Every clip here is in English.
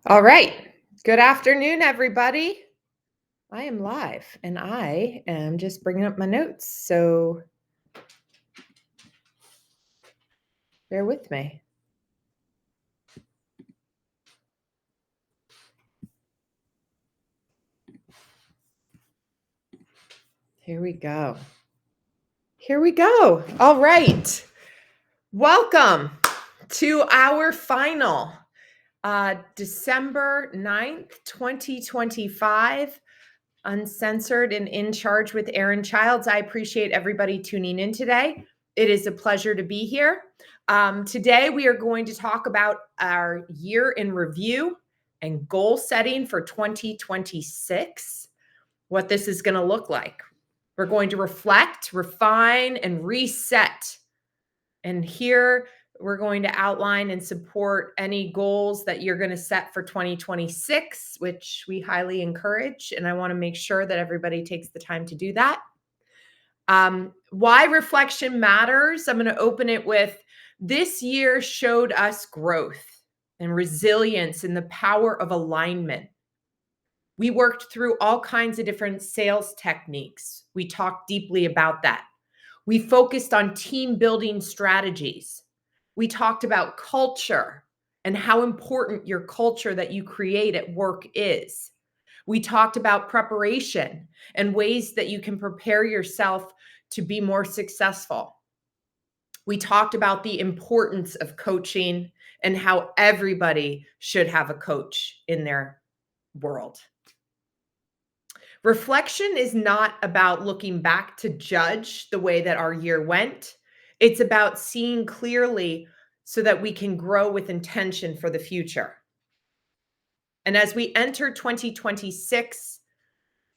All right. Good afternoon, everybody. I am live and I am just bringing up my notes. So bear with me. Here we go. Here we go. All right. Welcome to our final December 9th, 2025. Uncensored and In Charge with Erin Childs. I appreciate everybody tuning in today. It is a pleasure to be here. Today, we are going to talk about our year in review and goal setting for 2026, what this is going to look like. We're going to reflect, refine, and reset. And here, we're going to outline and support any goals that you're going to set for 2026, which we highly encourage. And I want to make sure that everybody takes the time to do that. Why reflection matters. I'm going to open it with this year showed us growth and resilience and the power of alignment. We worked through all kinds of different sales techniques. We talked deeply about that. We focused on team building strategies. We talked about culture and how important your culture that you create at work is. We talked about preparation and ways that you can prepare yourself to be more successful. We talked about the importance of coaching and how everybody should have a coach in their world. Reflection is not about looking back to judge the way that our year went. It's about seeing clearly so that we can grow with intention for the future. And as we enter 2026,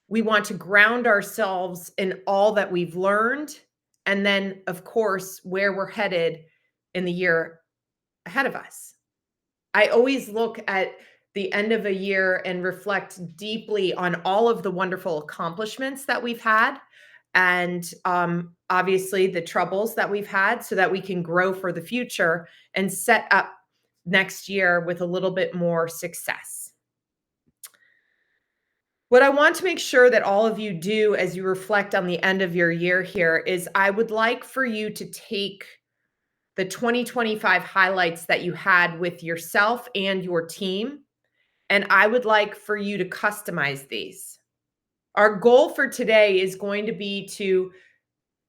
we want to ground ourselves in all that we've learned. And then, of course, where we're headed in the year ahead of us. I always look at the end of a year and reflect deeply on all of the wonderful accomplishments that we've had and obviously the troubles that we've had so that we can grow for the future and set up next year with a little bit more success. What I want to make sure that all of you do as you reflect on the end of your year here is I would like for you to take the 2025 highlights that you had with yourself and your team, and I would like for you to customize these. Our goal for today is going to be to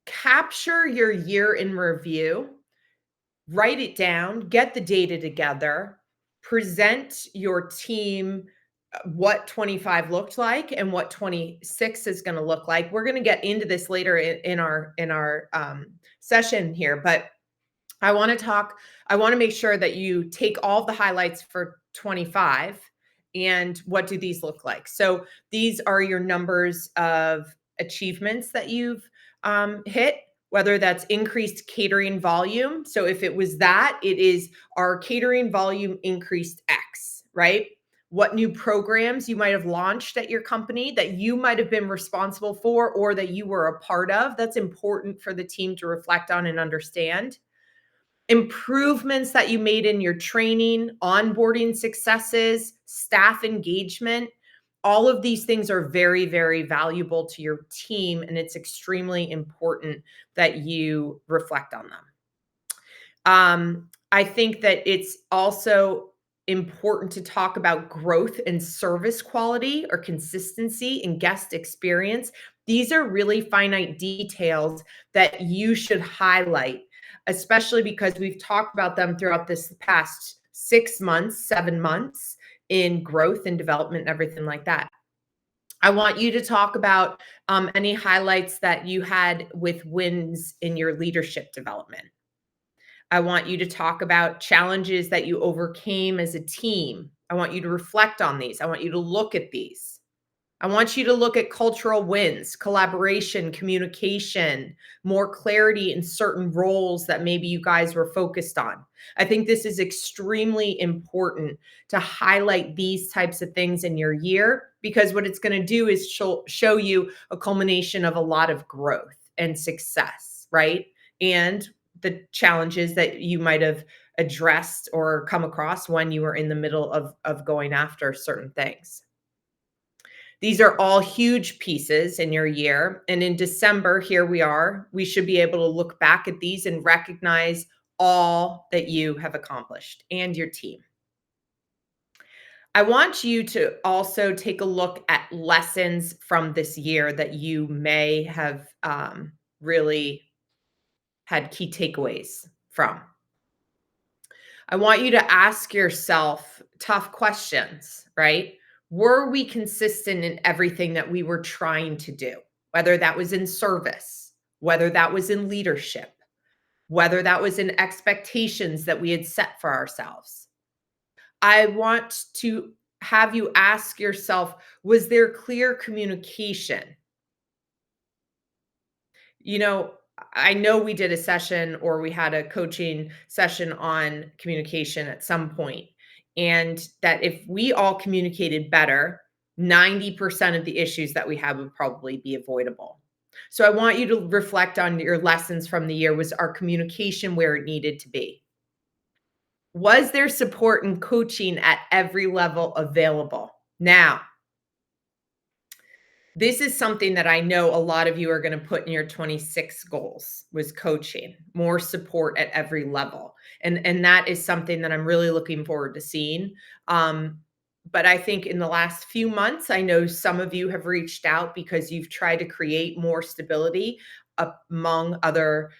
capture your year in review, write it down, get the data together, present your team what 25 looked like and what 26 is going to look like. We're going to get into this later in our session here, but I want to make sure that you take all the highlights for 25 and what do these look like? So these are your numbers of achievements that you've hit, whether that's increased catering volume. So if it was that, it is our catering volume increased X, right? What new programs you might have launched at your company that you might have been responsible for or that you were a part of. That's important for the team to reflect on and understand. Improvements that you made in your training, onboarding successes, staff engagement. All of these things are very, very valuable to your team, and it's extremely important that you reflect on them. I think that it's also important to talk about growth and service quality or consistency and guest experience. These are really finite details that you should highlight, especially because we've talked about them throughout this past 6 months, 7 months in growth and development and everything like that. I want you to talk about any highlights that you had with wins in your leadership development. I want you to talk about challenges that you overcame as a team. I want you to reflect on these. I want you to look at these. I want you to look at cultural wins, collaboration, communication, more clarity in certain roles that maybe you guys were focused on. I think this is extremely important to highlight these types of things in your year, because what it's going to do is show you a culmination of a lot of growth and success, right? And the challenges that you might have addressed or come across when you were in the middle of going after certain things. These are all huge pieces in your year. And in December, here we are. We should be able to look back at these and recognize all that you have accomplished and your team. I want you to also take a look at lessons from this year that you may have really had key takeaways from. I want you to ask yourself tough questions, right? Were we consistent in everything that we were trying to do? Whether that was in service, whether that was in leadership, whether that was in expectations that we had set for ourselves. I want to have you ask yourself, was there clear communication? You know, I know we did a session or we had a coaching session on communication at some point, and that if we all communicated better, 90% of the issues that we have would probably be avoidable. So I want you to reflect on your lessons from the year. Was our communication where it needed to be? Was there support and coaching at every level available? Now, this is something that I know a lot of you are going to put in your 26 goals, was coaching, more support at every level. And that is something that I'm really looking forward to seeing. But I think in the last few months, I know some of you have reached out because you've tried to create more stability among other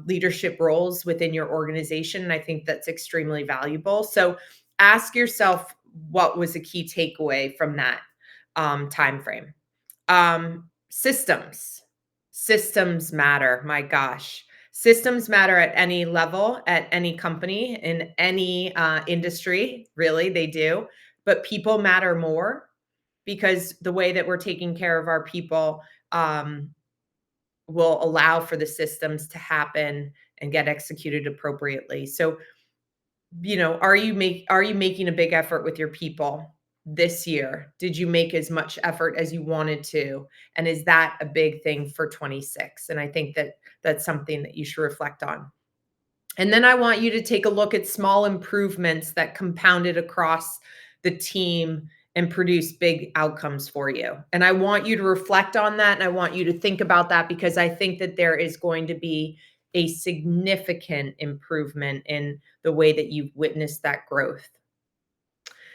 leadership roles within your organization. And I think that's extremely valuable. So ask yourself, what was a key takeaway from that time frame? Systems matter. My gosh, systems matter at any level, at any company, in any industry. Really, they do. But people matter more, because the way that we're taking care of our people will allow for the systems to happen and get executed appropriately. So, are you making a big effort with your people this year? Did you make as much effort as you wanted to? And is that a big thing for 26? And I think that that's something that you should reflect on. And then I want you to take a look at small improvements that compounded across the team and produce big outcomes for you. And I want you to reflect on that. And I want you to think about that, because I think that there is going to be a significant improvement in the way that you've witnessed that growth.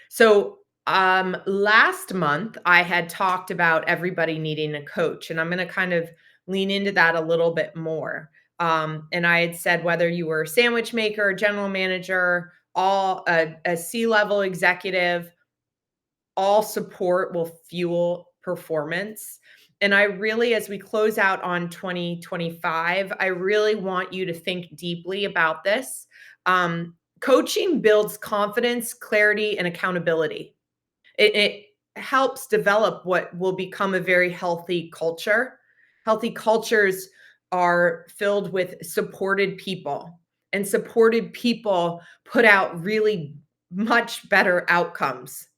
So last month I had talked about everybody needing a coach, and I'm going to kind of lean into that a little bit more. And I had said, whether you were a sandwich maker, a general manager, a C-level executive, all support will fuel performance. And I really, as we close out on 2025, I really want you to think deeply about this. Coaching builds confidence, clarity, and accountability. It helps develop what will become a very healthy culture. Healthy cultures are filled with supported people, and supported people put out really much better outcomes.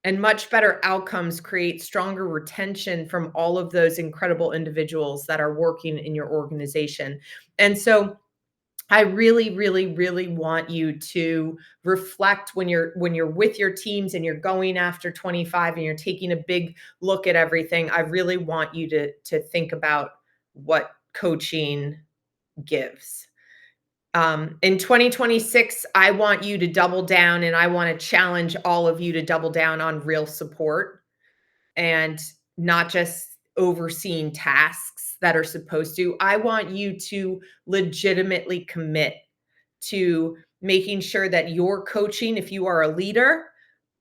And much better outcomes create stronger retention from all of those incredible individuals that are working in your organization. And so I really, really, really want you to reflect when you're with your teams and you're going after 25 and you're taking a big look at everything. I really want you to think about what coaching gives. In 2026, I want you to double down, and I want to challenge all of you to double down on real support, and not just overseeing tasks that are supposed to. I want you to legitimately commit to making sure that you're coaching if you are a leader.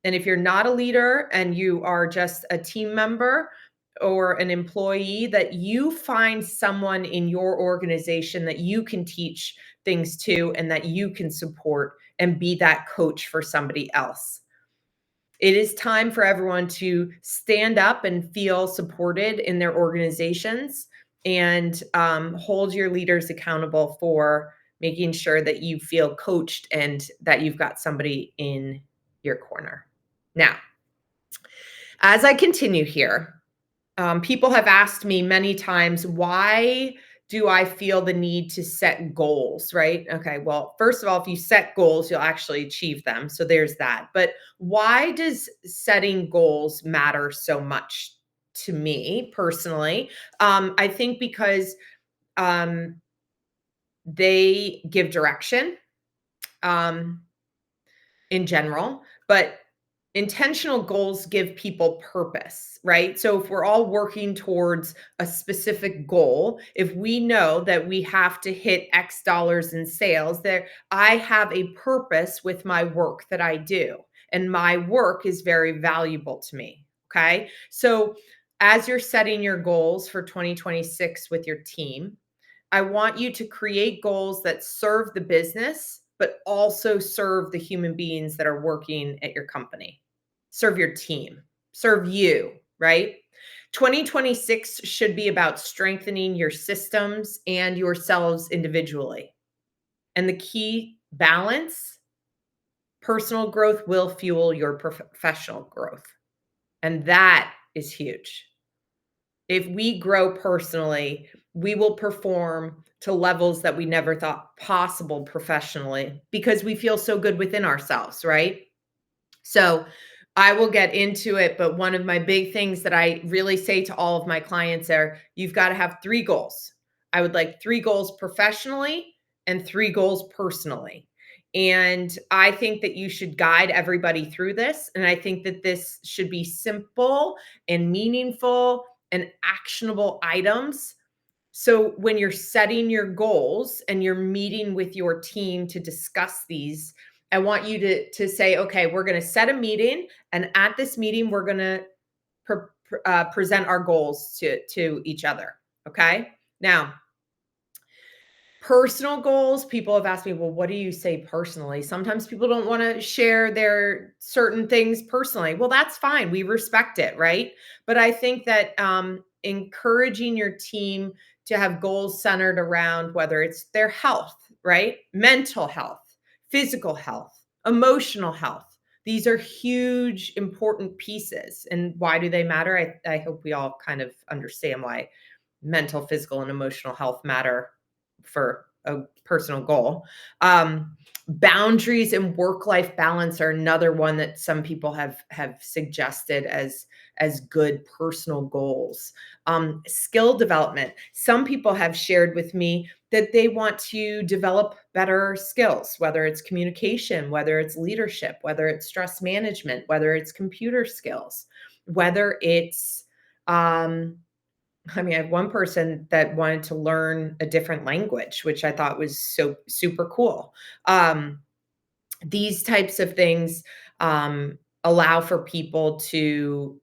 And if you're not a leader and you are just a team member or an employee, that you find someone in your organization that you can teach things to and that you can support and be that coach for somebody else. It is time for everyone to stand up and feel supported in their organizations, and hold your leaders accountable for making sure that you feel coached and that you've got somebody in your corner. Now, as I continue here, people have asked me many times, why do I feel the need to set goals, right? Okay, well, first of all, if you set goals, you'll actually achieve them. So there's that. But why does setting goals matter so much to me personally? I think because um, they give direction. Um, in general, but intentional goals give people purpose, right? So if we're all working towards a specific goal, if we know that we have to hit X dollars in sales, there I have a purpose with my work that I do, and my work is very valuable to me, okay? So as you're setting your goals for 2026 with your team, I want you to create goals that serve the business, but also serve the human beings that are working at your company. Serve your team, serve you, right? 2026 should be about strengthening your systems and yourselves individually. And the key balance, personal growth will fuel your professional growth. And that is huge. If we grow personally, we will perform to levels that we never thought possible professionally because we feel so good within ourselves, right? So I will get into it, but one of my big things that I really say to all of my clients are you've got to have three goals. I would like three goals professionally and three goals personally. And I think that you should guide everybody through this. And I think that this should be simple and meaningful and actionable items. So when you're setting your goals and you're meeting with your team to discuss these, I want you to say, okay, we're going to set a meeting, and at this meeting, we're going to present our goals to each other. Okay. Now, personal goals, people have asked me, well, what do you say personally? Sometimes people don't want to share their certain things personally. Well, that's fine. We respect it, right? But I think that encouraging your team to have goals centered around whether it's their health, right? Mental health, physical health, emotional health. These are huge, important pieces. And why do they matter? I hope we all kind of understand why mental, physical, and emotional health matter for a personal goal. Boundaries and work-life balance are another one that some people have suggested as good personal goals. Skill development. Some people have shared with me that they want to develop better skills, whether it's communication, whether it's leadership, whether it's stress management, whether it's computer skills, whether it's I have one person that wanted to learn a different language, which I thought was so super cool. These types of things allow for people to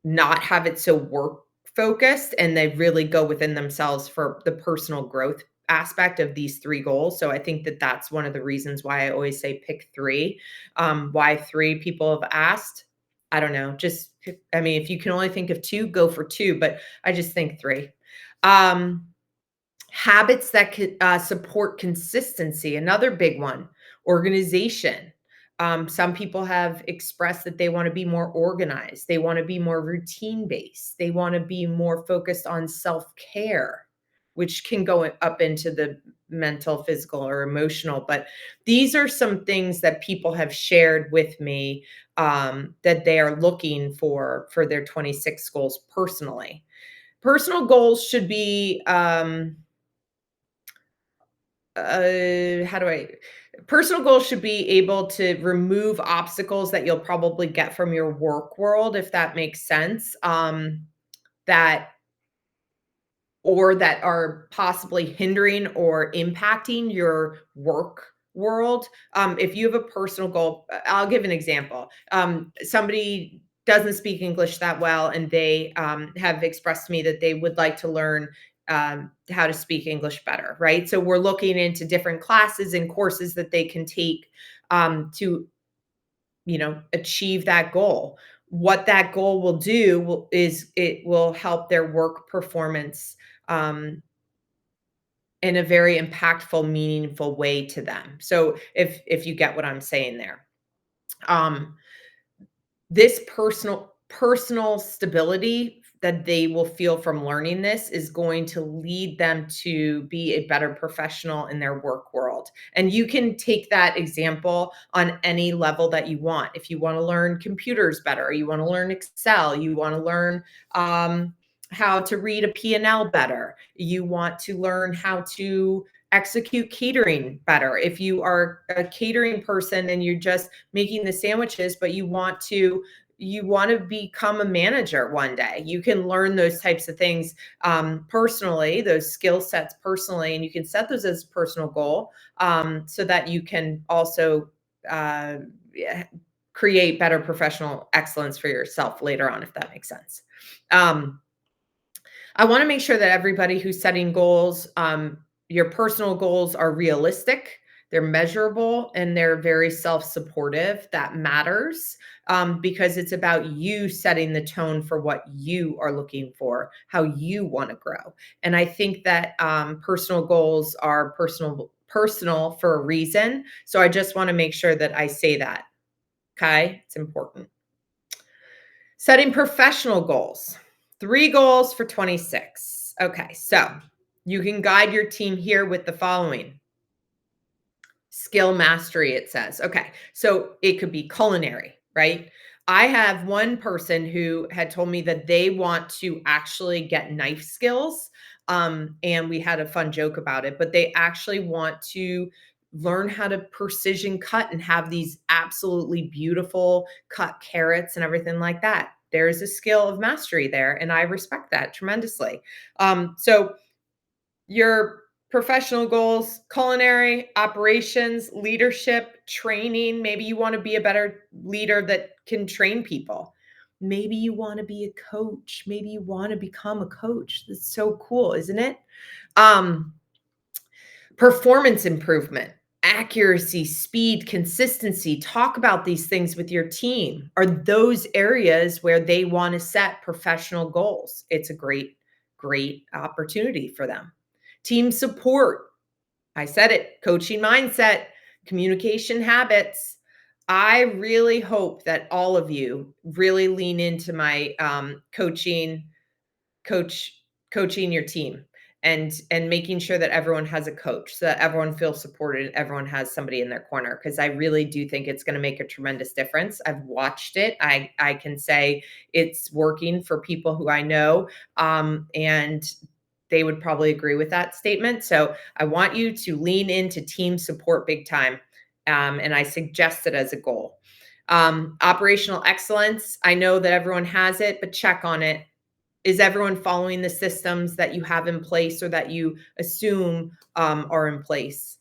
not have it so work focused, and they really go within themselves for the personal growth aspect of these three goals. So I think that that's one of the reasons why I always say pick three. Why three people have asked? I don't know. Just, I mean, if you can only think of two, go for two, but I just think three. Habits that could support consistency, another big one. Organization. Some people have expressed that they want to be more organized. They want to be more routine based. They want to be more focused on self care, which can go up into the mental, physical, or emotional. But these are some things that people have shared with me that they are looking for their 26 goals personally. Personal goals should be personal goals should be able to remove obstacles that you'll probably get from your work world, if that makes sense. That or that are possibly hindering or impacting your work world. If you have a personal goal, I'll give an example. Somebody doesn't speak English that well, and they have expressed to me that they would like to learn how to speak English better, right? So we're looking into different classes and courses that they can take to, achieve that goal. What that goal will do is it will help their work performance in a very impactful, meaningful way to them. So if you get what I'm saying there, this personal stability that they will feel from learning this is going to lead them to be a better professional in their work world. And you can take that example on any level that you want. If you want to learn computers better, you want to learn Excel, you want to learn how to read a P&L better, you want to learn how to execute catering better. If you are a catering person and you're just making the sandwiches, but you want to become a manager one day, you can learn those types of things personally, those skill sets personally, and you can set those as a personal goal so that you can also uh, create better professional excellence for yourself later on, if that makes sense. I want to make sure that everybody who's setting goals, your personal goals are realistic, they're measurable, and they're very self-supportive. That matters because it's about you setting the tone for what you are looking for, how you want to grow. And I think that personal goals are personal for a reason. So I just want to make sure that I say that. Okay, it's important. Setting professional goals. 3 goals for 26. Okay, so you can guide your team here with the following. Skill mastery, it says. Okay, so it could be culinary, right? I have one person who had told me that they want to actually get knife skills. And we had a fun joke about it, but they actually want to learn how to precision cut and have these absolutely beautiful cut carrots and everything like that. There's a skill of mastery there, and I respect that tremendously. So your professional goals, culinary, operations, leadership, training. Maybe you want to be a better leader that can train people. Maybe you want to be a coach. Maybe you want to become a coach. That's so cool, isn't it? Performance improvement, accuracy, speed, consistency. Talk about these things with your team. Are those areas where they want to set professional goals? It's a great, great opportunity for them. Team support. I said it, coaching mindset, communication habits. I really hope that all of you really lean into my coaching your team and making sure that everyone has a coach so that everyone feels supported, everyone has somebody in their corner, because I really do think it's going to make a tremendous difference. I've watched it. I can say it's working for people who I know, and they would probably agree with that statement. So I want you to lean into team support big time, and I suggest it as a goal. Operational excellence. I know that everyone has it, but check on it. Is everyone following the systems that you have in place or that you assume are in place?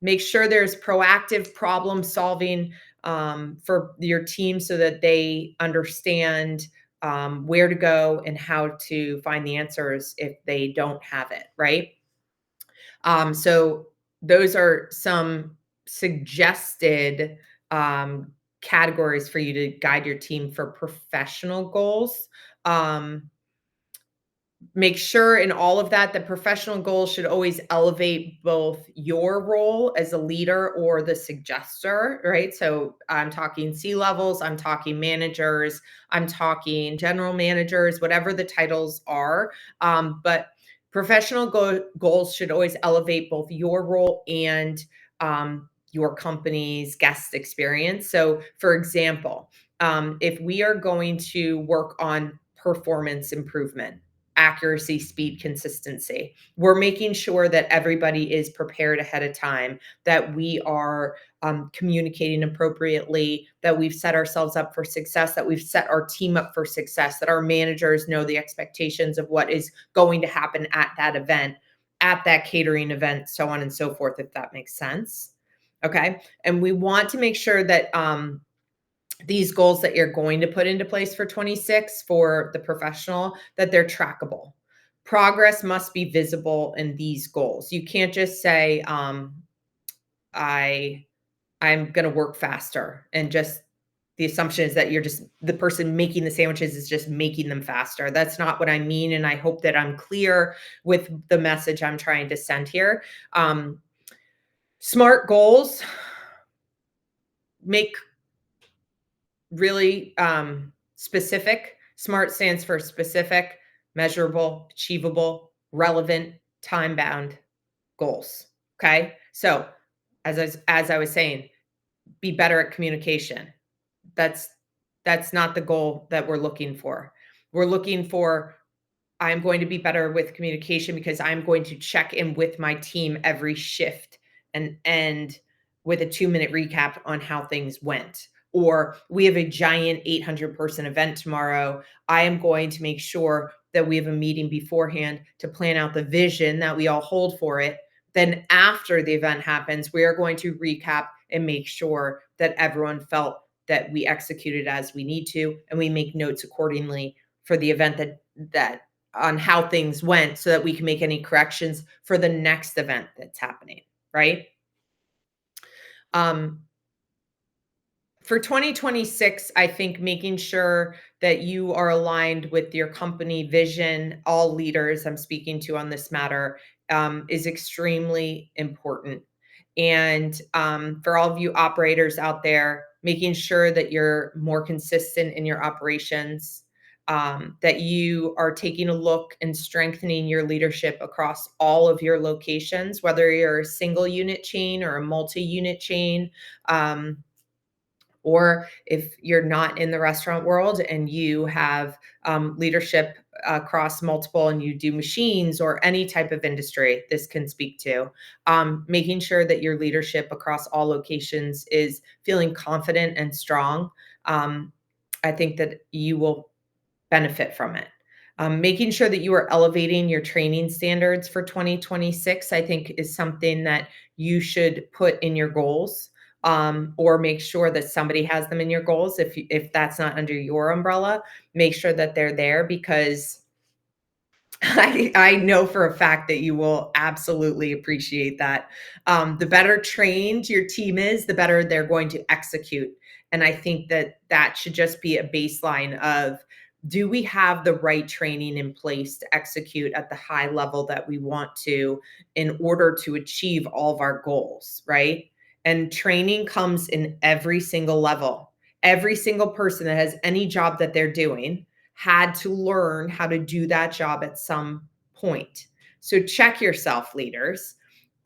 Make sure there's proactive problem solving for your team so that they understand where to go and how to find the answers if they don't have it, right? So those are some suggested categories for you to guide your team for professional goals. Make sure in all of that, the professional goals should always elevate both your role as a leader or the suggester, right? So I'm talking C-levels, I'm talking managers, I'm talking general managers, whatever the titles are. But professional goals should always elevate both your role and your company's guest experience. So, for example, if we are going to work on performance improvement, accuracy, speed, consistency, we're making sure that everybody is prepared ahead of time, that we are communicating appropriately, that we've set ourselves up for success, that we've set our team up for success, that our managers know the expectations of what is going to happen at that event, at that catering event, so on and so forth, if that makes sense. Okay. And we want to make sure that these goals that you're going to put into place for 26 for the professional, that they're trackable. Progress must be visible in these goals. You can't just say, I'm going to work faster, and just the assumption is that you're just the person making the sandwiches is just making them faster. That's not what I mean. And I hope that I'm clear with the message I'm trying to send here. Smart goals make really specific. SMART stands for specific, measurable, achievable, relevant, time-bound goals. Okay. So as I was saying, be better at communication. That's that's not the goal that we're looking for. We're looking for I'm going to be better with communication because I'm going to check in with my team every shift and end with a 2-minute recap on how things went. Or we have a giant 800-person event tomorrow. I am going to make sure that we have a meeting beforehand to plan out the vision that we all hold for it. Then after the event happens, we are going to recap and make sure that everyone felt that we executed as we need to, and we make notes accordingly for the event that on how things went so that we can make any corrections for the next event that's happening, right? Um, for 2026, I think making sure that you are aligned with your company vision, all leaders I'm speaking to on this matter, is extremely important. And for all of you operators out there, making sure that you're more consistent in your operations, that you are taking a look and strengthening your leadership across all of your locations, whether you're a single unit chain or a multi-unit chain. Or if you're not in the restaurant world and you have leadership across multiple and you do machines or any type of industry this can speak to, making sure that your leadership across all locations is feeling confident and strong. I think that you will benefit from it. Making sure that you are elevating your training standards for 2026, I think, is something that you should put in your goals, or make sure that somebody has them in your goals. If that's not under your umbrella, make sure that they're there because I know for a fact that you will absolutely appreciate that. The better trained your team is, the better they're going to execute. And I think that that should just be a baseline of, do we have the right training in place to execute at the high level that we want to in order to achieve all of our goals, right? And training comes in every single level. Every single person that has any job that they're doing had to learn how to do that job at some point. So check yourself, leaders.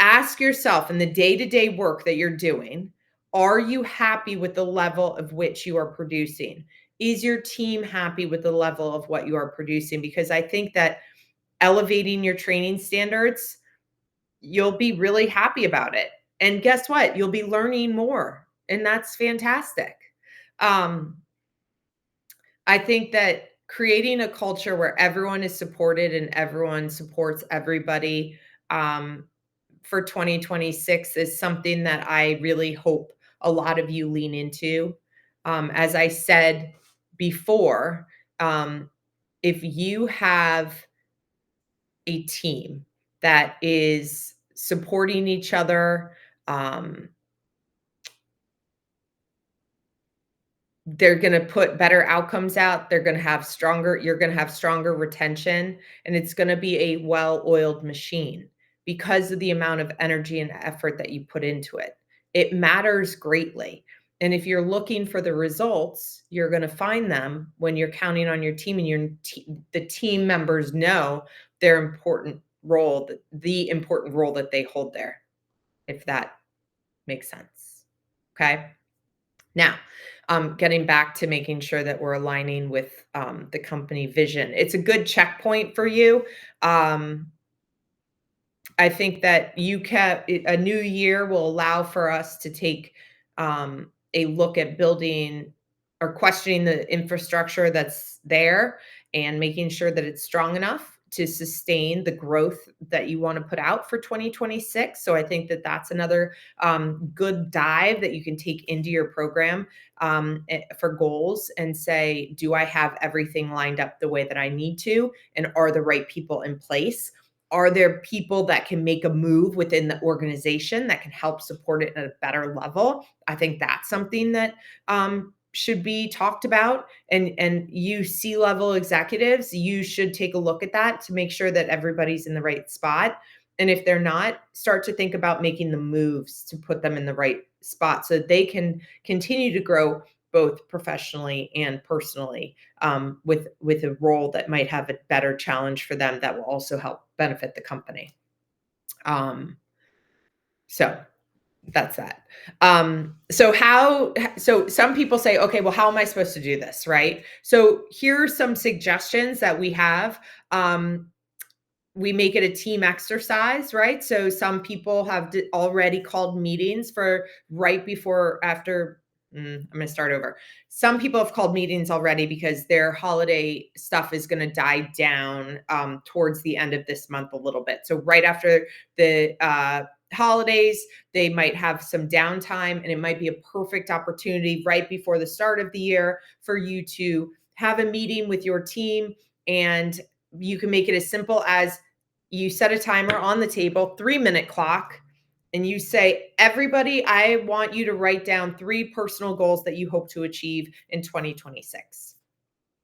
Ask yourself in the day-to-day work that you're doing, are you happy with the level of which you are producing? Is your team happy with the level of what you are producing? Because I think that elevating your training standards, you'll be really happy about it. And guess what? You'll be learning more, and that's fantastic. Um, I think that creating a culture where everyone is supported and everyone supports everybody, for 2026 is something that I really hope a lot of you lean into. As I said before, if you have a team that is supporting each other, um, they're going to put better outcomes out. You're going to have stronger retention, and it's going to be a well-oiled machine because of the amount of energy and effort that you put into it. It matters greatly. And if you're looking for the results, you're going to find them when you're counting on your team, and the team members know their important role, the important role that they hold there, if that makes sense. Okay. Now, getting back to making sure that we're aligning with the company vision. It's a good checkpoint for you. I think that a new year will allow for us to take a look at building or questioning the infrastructure that's there and making sure that it's strong enough to sustain the growth that you want to put out for 2026. So I think that that's another good dive that you can take into your program for goals and say, do I have everything lined up the way that I need to? And are the right people in place? Are there people that can make a move within the organization that can help support it at a better level? I think that's something that should be talked about. And you C-level executives, you should take a look at that to make sure that everybody's in the right spot. And if they're not, start to think about making the moves to put them in the right spot so that they can continue to grow both professionally and personally, with a role that might have a better challenge for them that will also help benefit the company. So that's that. So some people say, okay, well, how am I supposed to do this? Right. So here are some suggestions that we have. We make it a team exercise, right? So some people have already called meetings for right before, after. I'm going to start over. Some people have called meetings already because their holiday stuff is going to die down towards the end of this month a little bit. So right after the holidays, they might have some downtime, and it might be a perfect opportunity right before the start of the year for you to have a meeting with your team. And you can make it as simple as you set a timer on the table, 3-minute clock, and you say, everybody, I want you to write down 3 personal goals that you hope to achieve in 2026.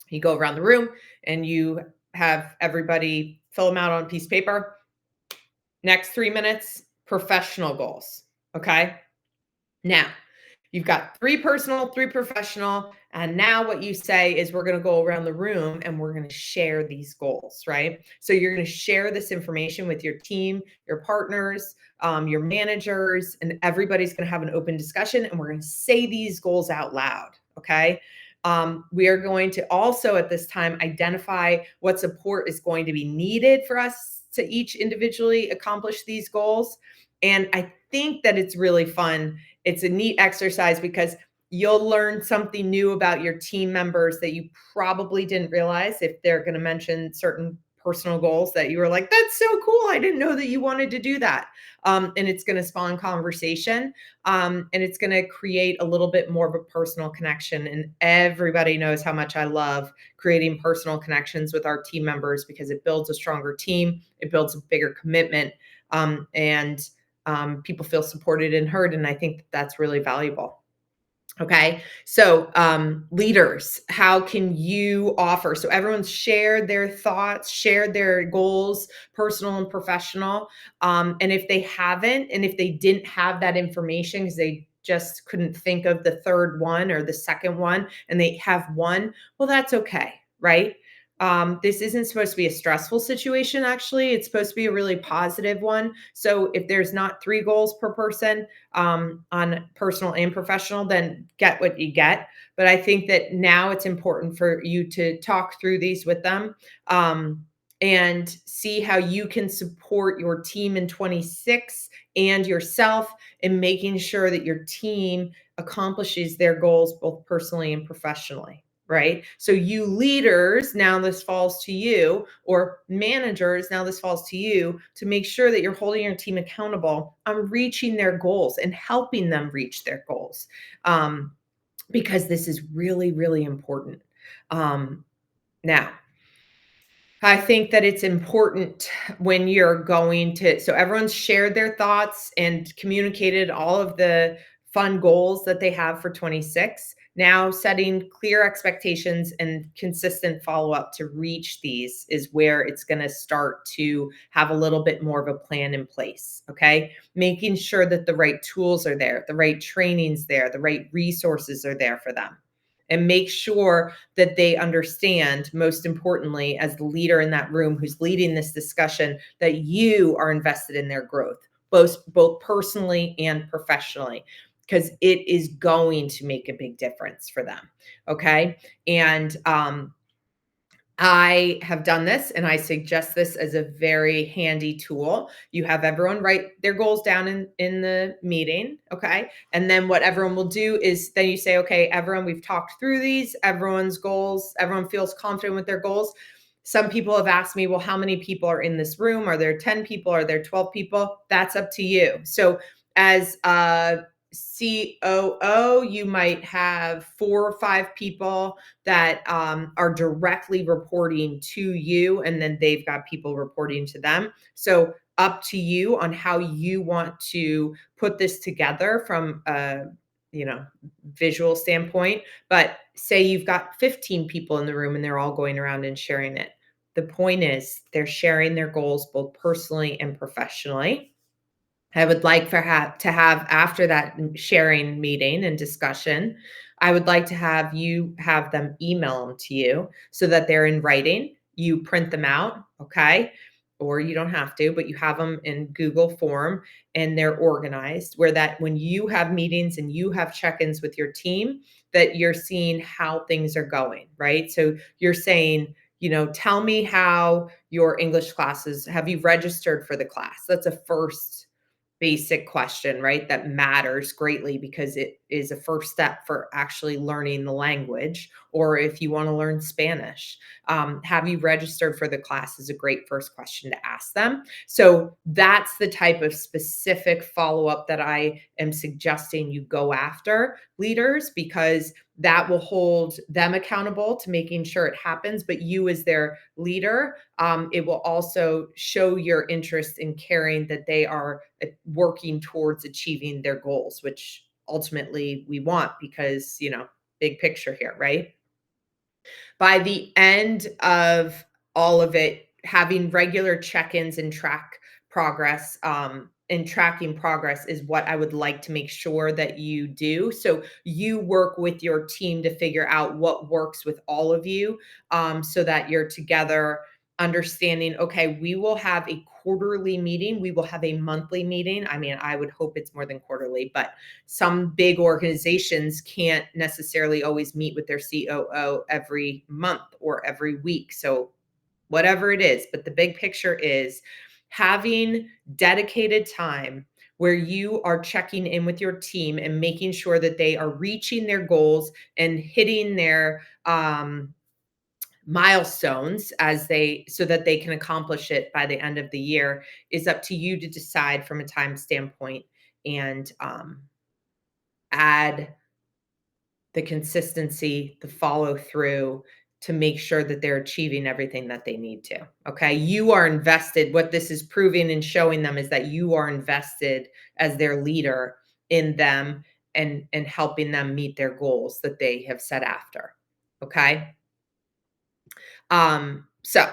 You go around the room and you have everybody fill them out on a piece of paper. Next 3 minutes, professional goals. Okay. Now, you've got 3 personal, 3 professional. And now what you say is, we're going to go around the room and we're going to share these goals, right? So you're going to share this information with your team, your partners, your managers, and everybody's going to have an open discussion, and we're going to say these goals out loud. Okay. We are going to also at this time identify what support is going to be needed for us to each individually accomplish these goals. And I think that it's really fun. It's a neat exercise because you'll learn something new about your team members that you probably didn't realize if they're going to mention certain personal goals that you were like, that's so cool. I didn't know that you wanted to do that. And it's going to spawn conversation. And it's going to create a little bit more of a personal connection. And everybody knows how much I love creating personal connections with our team members, because it builds a stronger team. It builds a bigger commitment. And people feel supported and heard. And I think that's really valuable. Okay. So leaders, how can you offer? So everyone's shared their thoughts, shared their goals, personal and professional. And if they haven't, and if they didn't have that information because they just couldn't think of the third one or the second one, and they have one, well, that's okay. Right. This isn't supposed to be a stressful situation. Actually, it's supposed to be a really positive one. So if there's not 3 goals per person on personal and professional, then get what you get. But I think that now it's important for you to talk through these with them and see how you can support your team in 26 and yourself in making sure that your team accomplishes their goals both personally and professionally. Right? So you leaders, now this falls to you, or managers, now this falls to you, to make sure that you're holding your team accountable on reaching their goals and helping them reach their goals. Because this is really, really important. Now, I think that it's important when you're going to, so everyone's shared their thoughts and communicated all of the fun goals that they have for 26. Now, setting clear expectations and consistent follow-up to reach these is where it's going to start to have a little bit more of a plan in place. Okay. Making sure that the right tools are there, the right trainings there, the right resources are there for them. And make sure that they understand, most importantly, as the leader in that room who's leading this discussion, that you are invested in their growth, both personally and professionally, because it is going to make a big difference for them. Okay. And I have done this, and I suggest this as a very handy tool. You have everyone write their goals down in the meeting. Okay. And then what everyone will do is then you say, okay, everyone, we've talked through these, everyone's goals, everyone feels confident with their goals. Some people have asked me, well, how many people are in this room? Are there 10 people? Are there 12 people? That's up to you. So as COO, you might have 4 or 5 people that are directly reporting to you, and then they've got people reporting to them. So up to you on how you want to put this together from a visual standpoint. But say you've got 15 people in the room and they're all going around and sharing it. The point is they're sharing their goals both personally and professionally. I would like to have after that sharing meeting and discussion, I would like to have you have them email them to you so that they're in writing. You print them out, okay? Or you don't have to, but you have them in Google form and they're organized where that when you have meetings and you have check-ins with your team, that you're seeing how things are going, right? So you're saying, tell me how your English classes, have you registered for the class? That's a first basic question, right? That matters greatly because it is a first step for actually learning the language. Or if you want to learn Spanish, have you registered for the class is a great first question to ask them. So that's the type of specific follow up that I am suggesting you go after, leaders, because that will hold them accountable to making sure it happens. But you, as their leader, it will also show your interest in caring that they are working towards achieving their goals, which ultimately we want because, big picture here, right? By the end of all of it, having regular check-ins and tracking progress is what I would like to make sure that you do. So you work with your team to figure out what works with all of you, so that you're together understanding, okay, we will have a quarterly meeting. We will have a monthly meeting. I mean, I would hope it's more than quarterly, but some big organizations can't necessarily always meet with their COO every month or every week. So whatever it is, but the big picture is having dedicated time where you are checking in with your team and making sure that they are reaching their goals and hitting their milestones so that they can accomplish it by the end of the year is up to you to decide from a time standpoint and add the consistency, the follow through to make sure that they're achieving everything that they need to. Okay. You are invested. What this is proving and showing them is that you are invested as their leader in them and helping them meet their goals that they have set after. Okay. So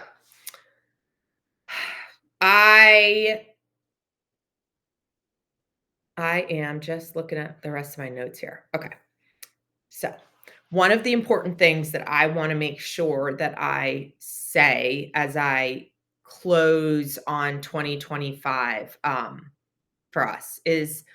I am just looking at the rest of my notes here. Okay. So, one of the important things that I want to make sure that I say as I close on 2025 for us is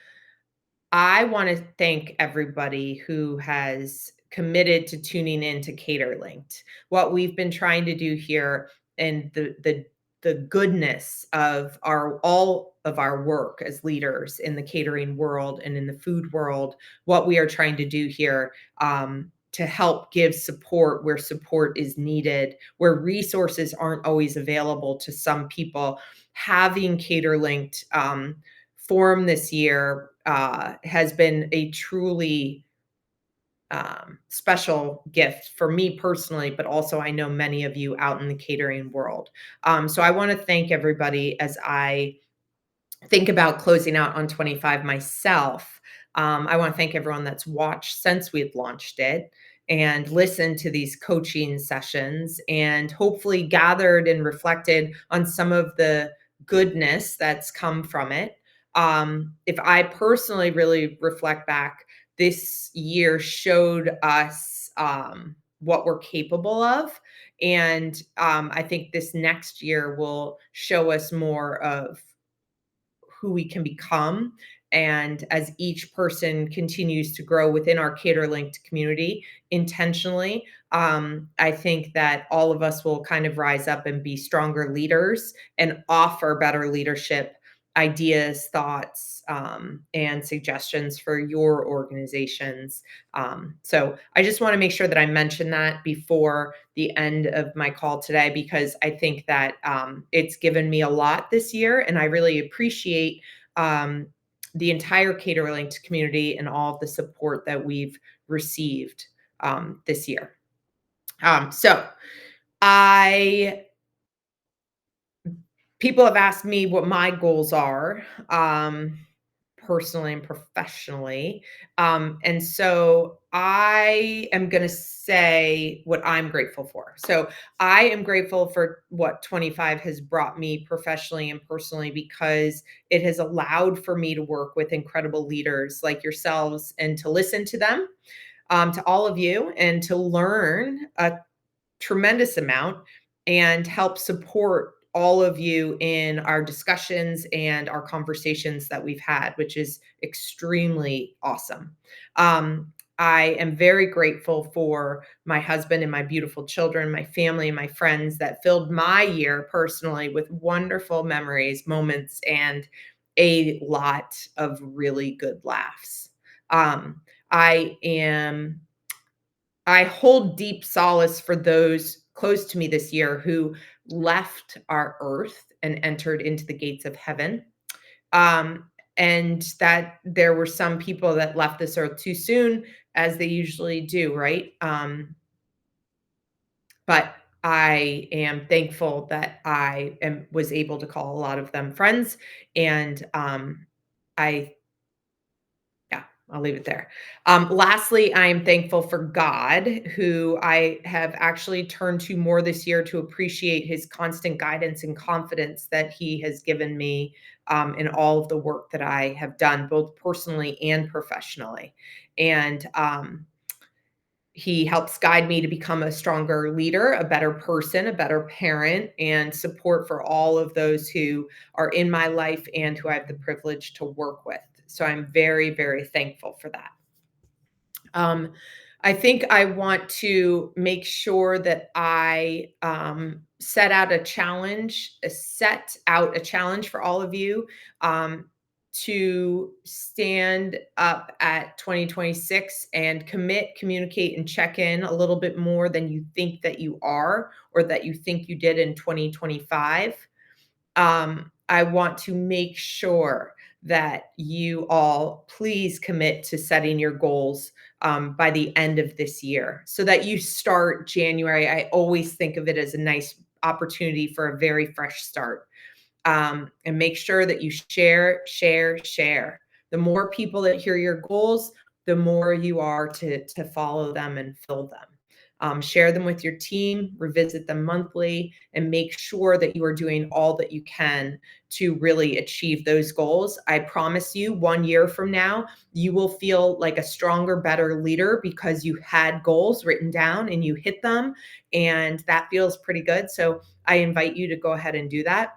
I want to thank everybody who has committed to tuning in to Cater Linked. What we've been trying to do here and the goodness of all of our work as leaders in the catering world and in the food world, what we are trying to do here to help give support where support is needed, where resources aren't always available to some people. Having Cater Linked form this year has been a truly special gift for me personally, but also I know many of you out in the catering world. So I want to thank everybody as I think about closing out on 25 myself. I want to thank everyone that's watched since we've launched it and listened to these coaching sessions and hopefully gathered and reflected on some of the goodness that's come from it. If I personally really reflect back, this year showed us what we're capable of. And I think this next year will show us more of who we can become. And as each person continues to grow within our Cater Linked community intentionally, I think that all of us will kind of rise up and be stronger leaders and offer better leadership ideas, thoughts, and suggestions for your organizations. So I just want to make sure that I mention that before the end of my call today, because I think that it's given me a lot this year, and I really appreciate the entire Cater Linked community and all of the support that we've received this year. So people have asked me what my goals are, personally and professionally. And so I am going to say what I'm grateful for. So I am grateful for what 25 has brought me professionally and personally, because it has allowed for me to work with incredible leaders like yourselves and to listen to them. to all of you and to learn a tremendous amount and help support all of you in our discussions and our conversations that we've had, which is extremely awesome. I am very grateful for my husband and my beautiful children, my family, and my friends that filled my year personally with wonderful memories, moments, and a lot of really good laughs. Um, I am I hold deep solace for those close to me this year who left our earth and entered into the gates of heaven. Um, and that there were some people that left this earth too soon, as they usually do, right? But I am thankful that was able to call a lot of them friends, and I yeah, I'll leave it there. Lastly, I am thankful for God, who I have actually turned to more this year to appreciate his constant guidance and confidence that he has given me in all of the work that I have done, both personally and professionally. And he helps guide me to become a stronger leader, a better person, a better parent, and support for all of those who are in my life and who I have the privilege to work with. So I'm very, very thankful for that. Um, I think I want to make sure that I set out a challenge, for all of you to stand up at 2026 and commit, communicate, and check in a little bit more than you think that you are or that you think you did in 2025. I want to make sure that you all please commit to setting your goals by the end of this year so that you start January. I always think of it as a nice opportunity for a very fresh start. And make sure that you share, share, share. The more people that hear your goals, the more you are to follow them and fill them. Share them with your team, revisit them monthly, and make sure that you are doing all that you can to really achieve those goals. I promise you, 1 year from now, you will feel like a stronger, better leader because you had goals written down and you hit them, and that feels pretty good. So I invite you to go ahead and do that.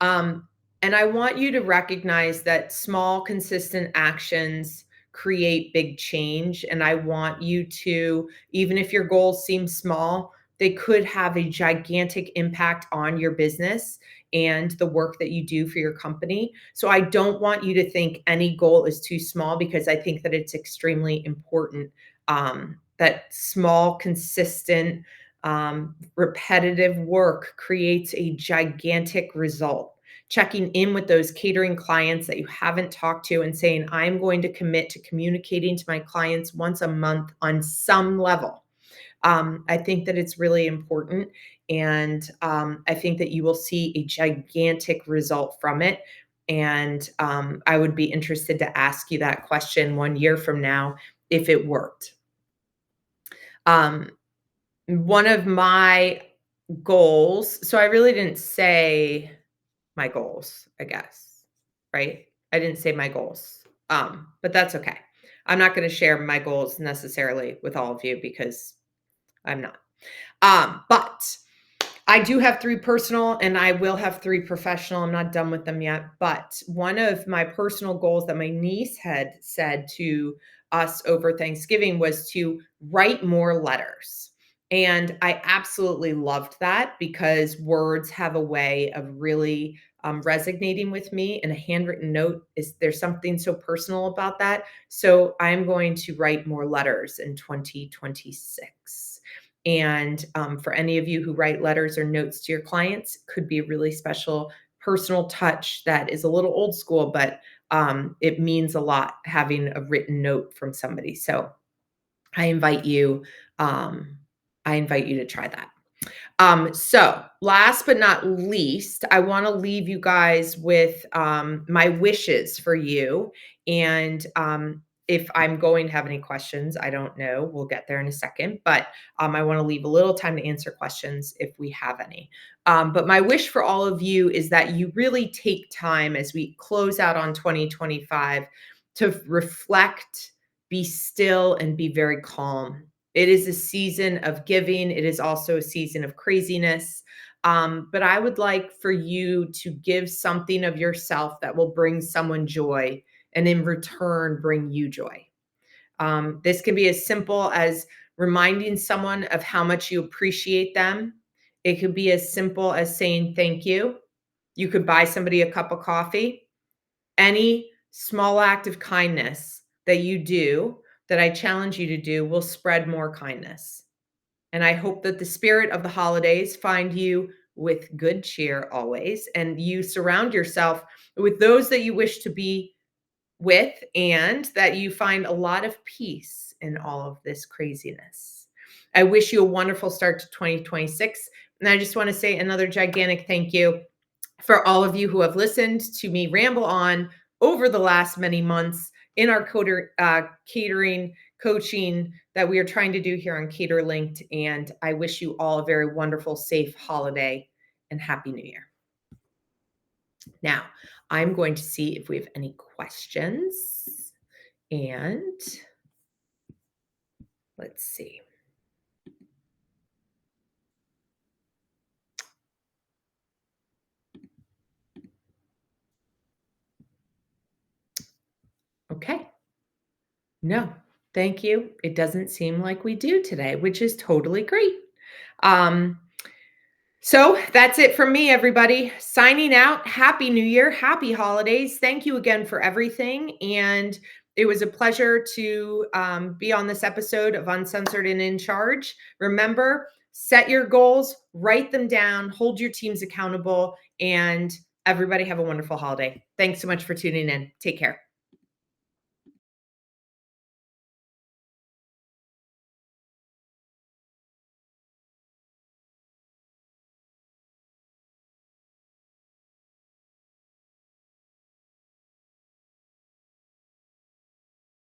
And I want you to recognize that small, consistent actions create big change. And I want you to, even if your goals seem small, they could have a gigantic impact on your business and the work that you do for your company. So I don't want you to think any goal is too small, because I think that it's extremely important that small, consistent, repetitive work creates a gigantic result. Checking in with those catering clients that you haven't talked to and saying, I'm going to commit to communicating to my clients once a month on some level. I think that it's really important. And I think that you will see a gigantic result from it. And I would be interested to ask you that question 1 year from now if it worked. One of my goals, so I really didn't say my goals, I guess, right? I didn't say my goals, but that's okay. I'm not going to share my goals necessarily with all of you because I'm not. But I do have 3 personal and I will have 3 professional. I'm not done with them yet. But one of my personal goals that my niece had said to us over Thanksgiving was to write more letters. And I absolutely loved that because words have a way of really resonating with me. And a handwritten note there's something so personal about that. So I'm going to write more letters in 2026. And for any of you who write letters or notes to your clients, could be a really special personal touch that is a little old school, but it means a lot having a written note from somebody. So I invite you, to try that. So last but not least, I want to leave you guys with my wishes for you. And if I'm going to have any questions, I don't know. We'll get there in a second. But I want to leave a little time to answer questions if we have any. But my wish for all of you is that you really take time as we close out on 2025 to reflect be still and be very calm. It is a season of giving. It is also a season of craziness. But I would like for you to give something of yourself that will bring someone joy and in return bring you joy. This can be as simple as reminding someone of how much you appreciate them. It could be as simple as saying thank you. You could buy somebody a cup of coffee. Any small act of kindness that you do, that I challenge you to do, will spread more kindness. And I hope that the spirit of the holidays find you with good cheer always, and you surround yourself with those that you wish to be with, and that you find a lot of peace in all of this craziness. I wish you a wonderful start to 2026. And I just want to say another gigantic thank you for all of you who have listened to me ramble on over the last many months in our catering coaching that we are trying to do here on Cater Linked. And I wish you all a very wonderful, safe holiday and Happy New Year. Now, I'm going to see if we have any questions. And let's see. Okay. No, thank you. It doesn't seem like we do today, which is totally great. So that's it from me, everybody. Signing out. Happy New Year. Happy holidays. Thank you again for everything. And it was a pleasure to be on this episode of Uncensored and In Charge. Remember, set your goals, write them down, hold your teams accountable, and everybody have a wonderful holiday. Thanks so much for tuning in. Take care.